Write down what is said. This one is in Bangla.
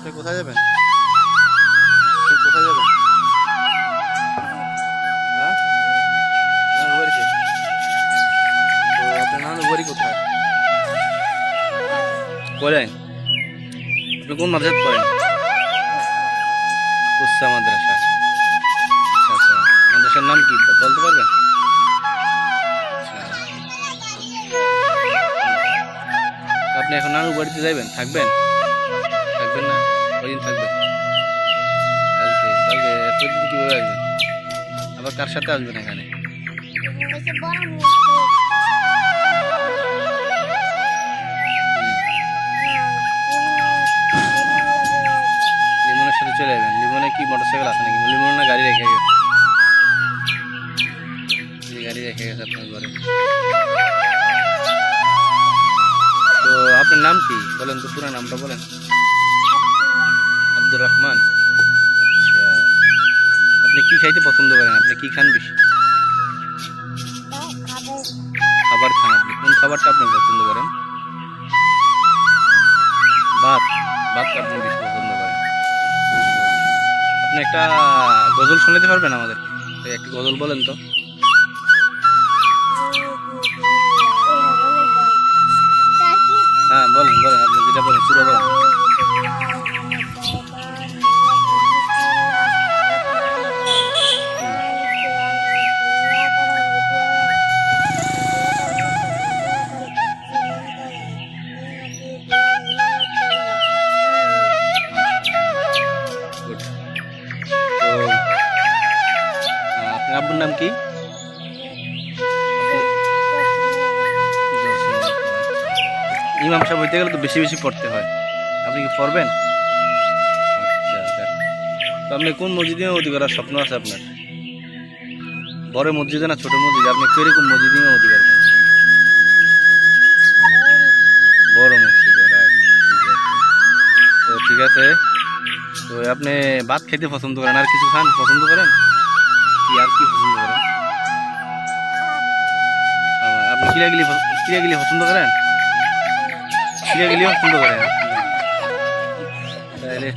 আপনি কোথায় যাবেন? আপনি কোথায় যাবেন? হ্যাঁ, নানুর বাড়িতে। তো আপনার নানুর বাড়ি কোথায়? বলেন, আপনি কোন মাদ্রাসায় পড়েন? উচ্চা মাদ্রাসা। আচ্ছা আচ্ছা, মাদ্রাসার নাম কি বলতে পারবেন? আচ্ছা, তো আপনি এখন নানুর বাড়িতে যাবেন, থাকবেন? থাকবেন না? কদিন থাকবেন? কালকে। কালকে প্রতিদিন কীভাবে আসবেন? আবার কার সাথে আসবেন এখানে? লিমনের সাথে চলে যাবেন। লিমনে কি মোটরসাইকেল আছে নাকি? লিমন না গাড়ি রেখে গেছে? গাড়ি রেখে গেছে আপনার ঘরে। তো আপনার নাম কি বলেন তো, পুরো নামটা বলেন। আব্দুর রহমান। আচ্ছা, আপনি কি খাইতে পছন্দ করেন? আপনি কি খান বেশি? খাবার খান। আপনি কোন খাবারটা আপনি পছন্দ করেন? ভাত। ভাতটা আপনি বেশি পছন্দ করেন। আপনি একটা গজল শোনাতে পারবেন আমাদের? একটি গজল বলেন তো। হ্যাঁ বলেন বলেন, আপনি যেটা বলেন সুরা বলেন। গুড। তো আপনার আব্বুর নাম কি? ইমাম সাহেব হইতে গেলে তো বেশি বেশি পড়তে হয়, আপনি কি পড়বেন? আচ্ছা দেখ, তো আপনি কোন মসজিদে ইমামতি করার স্বপ্ন আছে আপনার? বড় মসজিদে না ছোট মসজিদে? আপনি কিরকম মসজিদে ইমামতি করবেন? বড় মসজিদে, রাইট। তো ঠিক আছে। তো আপনি ভাত খেতে পছন্দ করেন, আর কিছু খান পছন্দ করেন কি? আর কি পছন্দ করেন? আপনি কিরাগিলি কিরাগিলি পছন্দ করেন? কিরাগিলি পছন্দ করেন তাহলে